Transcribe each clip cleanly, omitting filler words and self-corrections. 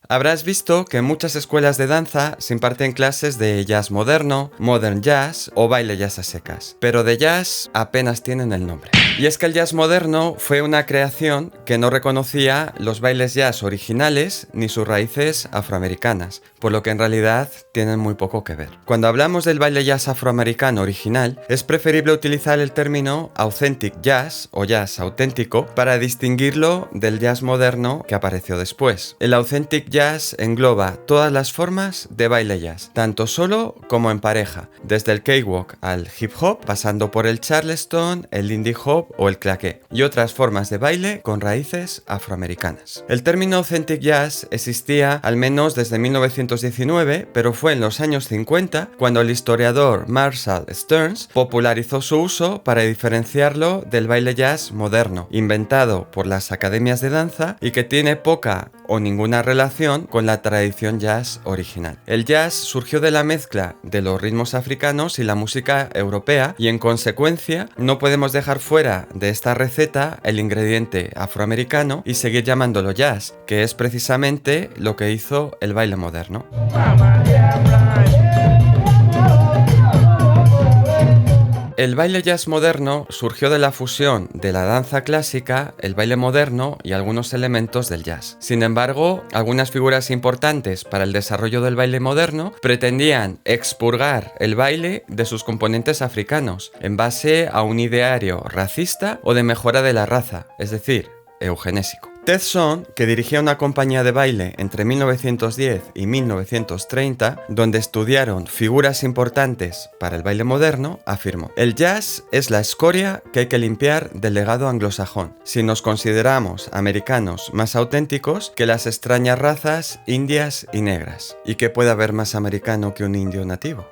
Habrás visto que en muchas escuelas de danza se imparten clases de jazz moderno, modern jazz o baile jazz a secas, pero de jazz apenas tienen el nombre. Y es que el jazz moderno fue una creación que no reconocía los bailes jazz originales ni sus raíces afroamericanas, por lo que en realidad tienen muy poco que ver. Cuando hablamos del baile jazz afroamericano original, es preferible utilizar el término authentic jazz o jazz auténtico para distinguirlo del jazz moderno que apareció después. El authentic jazz engloba todas las formas de baile jazz, tanto solo como en pareja, desde el cakewalk al hip hop, pasando por el charleston, el lindy hop o el claqué, y otras formas de baile con raíces afroamericanas. El término authentic jazz existía al menos desde 1919, pero fue en los años 50 cuando el historiador Marshall Stearns popularizó su uso para diferenciarlo del baile jazz moderno, inventado por las academias de danza y que tiene poca o ninguna relación con la tradición jazz original. El jazz surgió de la mezcla de los ritmos africanos y la música europea y en consecuencia no podemos dejar fuera de esta receta el ingrediente afroamericano y seguir llamándolo jazz, que es precisamente lo que hizo el baile moderno. El baile jazz moderno surgió de la fusión de la danza clásica, el baile moderno y algunos elementos del jazz. Sin embargo, algunas figuras importantes para el desarrollo del baile moderno pretendían expurgar el baile de sus componentes africanos en base a un ideario racista o de mejora de la raza, es decir, eugenésico. Ted Son, que dirigía una compañía de baile entre 1910 y 1930, donde estudiaron figuras importantes para el baile moderno, afirmó: "El jazz es la escoria que hay que limpiar del legado anglosajón, si nos consideramos americanos más auténticos que las extrañas razas indias y negras. ¿Y qué puede haber más americano que un indio nativo?".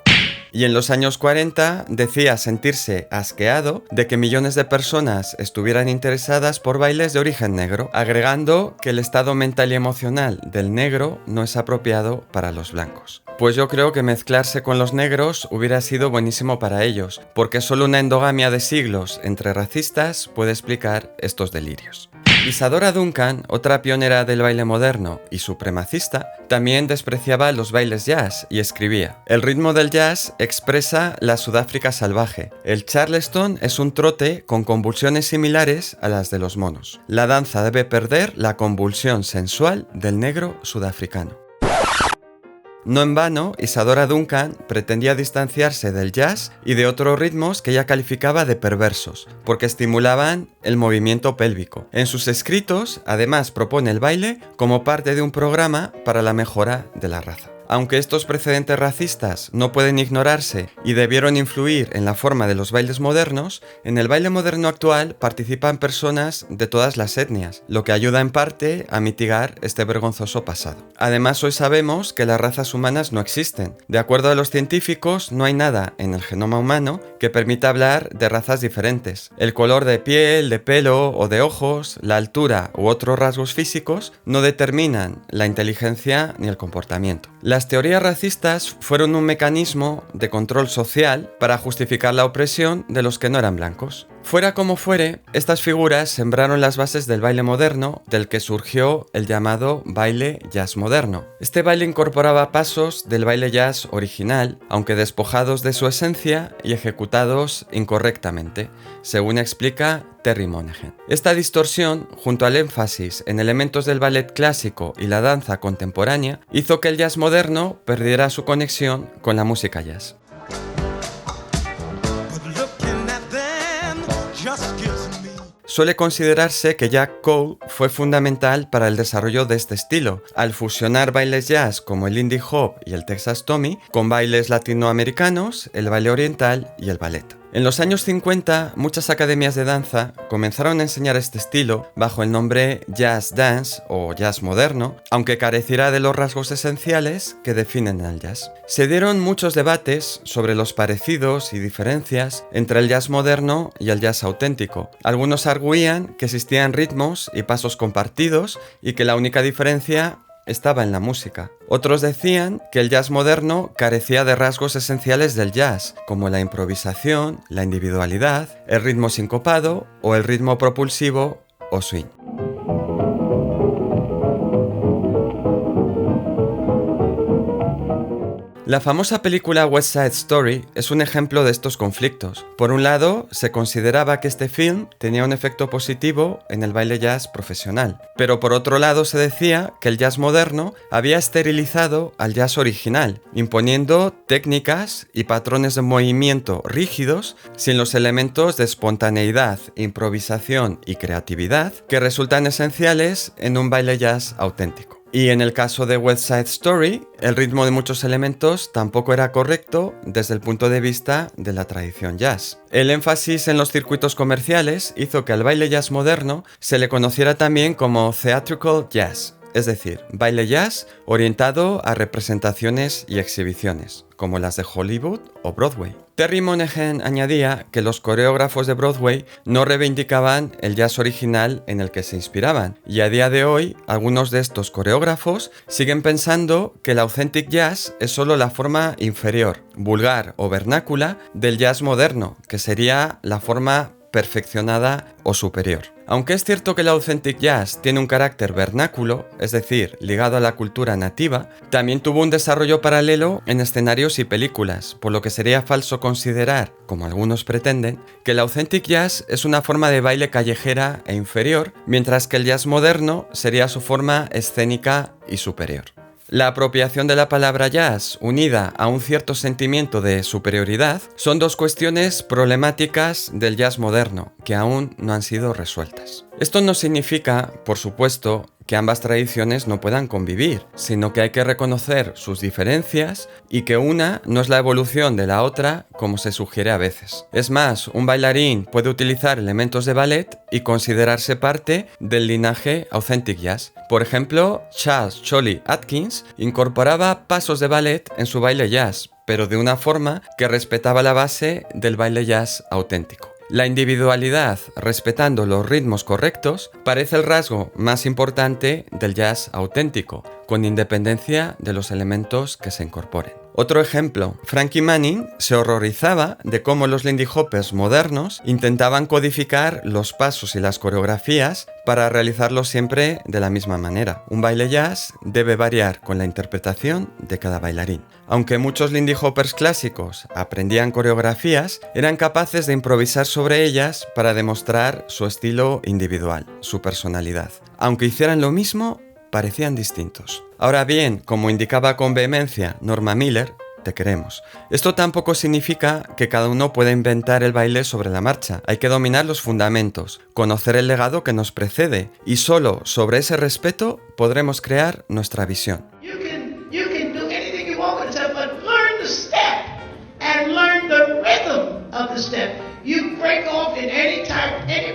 Y en los años 40 decía sentirse asqueado de que millones de personas estuvieran interesadas por bailes de origen negro, agregando que el estado mental y emocional del negro no es apropiado para los blancos. Pues yo creo que mezclarse con los negros hubiera sido buenísimo para ellos, porque solo una endogamia de siglos entre racistas puede explicar estos delirios. Isadora Duncan, otra pionera del baile moderno y supremacista, también despreciaba los bailes jazz y escribía: "El ritmo del jazz expresa la Sudáfrica salvaje. El charleston es un trote con convulsiones similares a las de los monos. La danza debe perder la convulsión sensual del negro sudafricano". No en vano, Isadora Duncan pretendía distanciarse del jazz y de otros ritmos que ella calificaba de perversos, porque estimulaban el movimiento pélvico. En sus escritos, además, propone el baile como parte de un programa para la mejora de la raza. Aunque estos precedentes racistas no pueden ignorarse y debieron influir en la forma de los bailes modernos, en el baile moderno actual participan personas de todas las etnias, lo que ayuda en parte a mitigar este vergonzoso pasado. Además, hoy sabemos que las razas humanas no existen. De acuerdo a los científicos, no hay nada en el genoma humano que permita hablar de razas diferentes. El color de piel, de pelo o de ojos, la altura u otros rasgos físicos no determinan la inteligencia ni el comportamiento. Las teorías racistas fueron un mecanismo de control social para justificar la opresión de los que no eran blancos. Fuera como fuere, estas figuras sembraron las bases del baile moderno, del que surgió el llamado baile jazz moderno. Este baile incorporaba pasos del baile jazz original, aunque despojados de su esencia y ejecutados incorrectamente, según explica Terry Monaghan. Esta distorsión, junto al énfasis en elementos del ballet clásico y la danza contemporánea, hizo que el jazz moderno perdiera su conexión con la música jazz. Suele considerarse que Jack Cole fue fundamental para el desarrollo de este estilo, al fusionar bailes jazz como el Lindy Hop y el Texas Tommy con bailes latinoamericanos, el baile oriental y el ballet. En los años 50, muchas academias de danza comenzaron a enseñar este estilo bajo el nombre Jazz Dance o Jazz Moderno, aunque careciera de los rasgos esenciales que definen al jazz. Se dieron muchos debates sobre los parecidos y diferencias entre el jazz moderno y el jazz auténtico. Algunos arguían que existían ritmos y pasos compartidos y que la única diferencia estaba en la música. Otros decían que el jazz moderno carecía de rasgos esenciales del jazz, como la improvisación, la individualidad, el ritmo sincopado o el ritmo propulsivo o swing. La famosa película West Side Story es un ejemplo de estos conflictos. Por un lado, se consideraba que este film tenía un efecto positivo en el baile jazz profesional, pero por otro lado se decía que el jazz moderno había esterilizado al jazz original, imponiendo técnicas y patrones de movimiento rígidos sin los elementos de espontaneidad, improvisación y creatividad que resultan esenciales en un baile jazz auténtico. Y en el caso de West Side Story, el ritmo de muchos elementos tampoco era correcto desde el punto de vista de la tradición jazz. El énfasis en los circuitos comerciales hizo que al baile jazz moderno se le conociera también como theatrical jazz, es decir, baile jazz orientado a representaciones y exhibiciones, como las de Hollywood o Broadway. Terry Monahan añadía que los coreógrafos de Broadway no reivindicaban el jazz original en el que se inspiraban, y a día de hoy algunos de estos coreógrafos siguen pensando que el authentic jazz es solo la forma inferior, vulgar o vernácula del jazz moderno, que sería la forma perfeccionada o superior. Aunque es cierto que el authentic jazz tiene un carácter vernáculo, es decir, ligado a la cultura nativa, también tuvo un desarrollo paralelo en escenarios y películas, por lo que sería falso considerar, como algunos pretenden, que el authentic jazz es una forma de baile callejera e inferior, mientras que el jazz moderno sería su forma escénica y superior. La apropiación de la palabra jazz, unida a un cierto sentimiento de superioridad, son dos cuestiones problemáticas del jazz moderno, que aún no han sido resueltas. Esto no significa, por supuesto, que ambas tradiciones no puedan convivir, sino que hay que reconocer sus diferencias y que una no es la evolución de la otra como se sugiere a veces. Es más, un bailarín puede utilizar elementos de ballet y considerarse parte del linaje authentic jazz. Por ejemplo, Charles "Cholly" Atkins incorporaba pasos de ballet en su baile jazz, pero de una forma que respetaba la base del baile jazz auténtico. La individualidad, respetando los ritmos correctos, parece el rasgo más importante del jazz auténtico, con independencia de los elementos que se incorporen. Otro ejemplo, Frankie Manning se horrorizaba de cómo los Lindy Hoppers modernos intentaban codificar los pasos y las coreografías para realizarlos siempre de la misma manera. Un baile jazz debe variar con la interpretación de cada bailarín. Aunque muchos Lindy Hoppers clásicos aprendían coreografías, eran capaces de improvisar sobre ellas para demostrar su estilo individual, su personalidad. Aunque hicieran lo mismo, parecían distintos. Ahora bien, como indicaba con vehemencia Norma Miller, te queremos. Esto tampoco significa que cada uno pueda inventar el baile sobre la marcha. Hay que dominar los fundamentos, conocer el legado que nos precede, y solo sobre ese respeto podremos crear nuestra visión. You can do anything you want with yourself, but learn the step and learn the rhythm of the step. You break off in any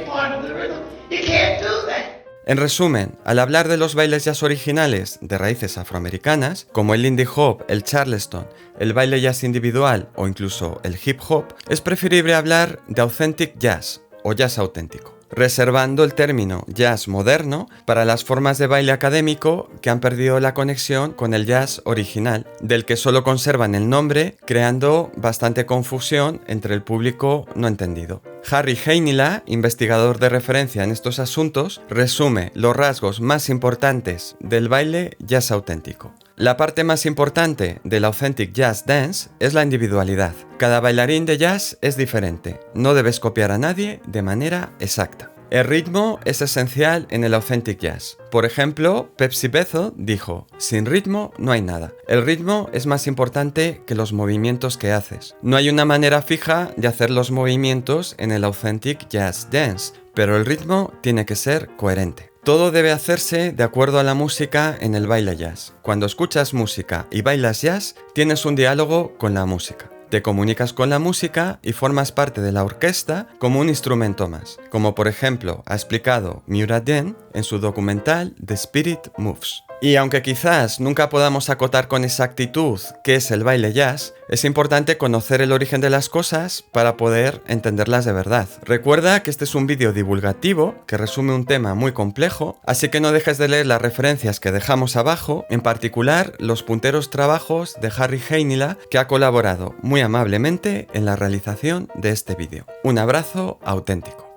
part of the rhythm. You can't do that. En resumen, al hablar de los bailes jazz originales de raíces afroamericanas, como el Lindy Hop, el Charleston, el baile jazz individual o incluso el hip hop, es preferible hablar de authentic jazz o jazz auténtico, reservando el término jazz moderno para las formas de baile académico que han perdido la conexión con el jazz original, del que solo conservan el nombre, creando bastante confusión entre el público no entendido. Harry Heinila, investigador de referencia en estos asuntos, resume los rasgos más importantes del baile jazz auténtico. La parte más importante del authentic jazz dance es la individualidad. Cada bailarín de jazz es diferente, no debes copiar a nadie de manera exacta. El ritmo es esencial en el authentic jazz. Por ejemplo, Pepsi Bethel dijo: sin ritmo no hay nada. El ritmo es más importante que los movimientos que haces. No hay una manera fija de hacer los movimientos en el authentic jazz dance, pero el ritmo tiene que ser coherente. Todo debe hacerse de acuerdo a la música en el baile jazz. Cuando escuchas música y bailas jazz, tienes un diálogo con la música. Te comunicas con la música y formas parte de la orquesta como un instrumento más, como por ejemplo ha explicado Miura Den en su documental The Spirit Moves. Y aunque quizás nunca podamos acotar con exactitud qué es el baile jazz, es importante conocer el origen de las cosas para poder entenderlas de verdad. Recuerda que este es un vídeo divulgativo que resume un tema muy complejo, así que no dejes de leer las referencias que dejamos abajo, en particular los punteros trabajos de Harry Heinila, que ha colaborado muy amablemente en la realización de este vídeo. Un abrazo auténtico.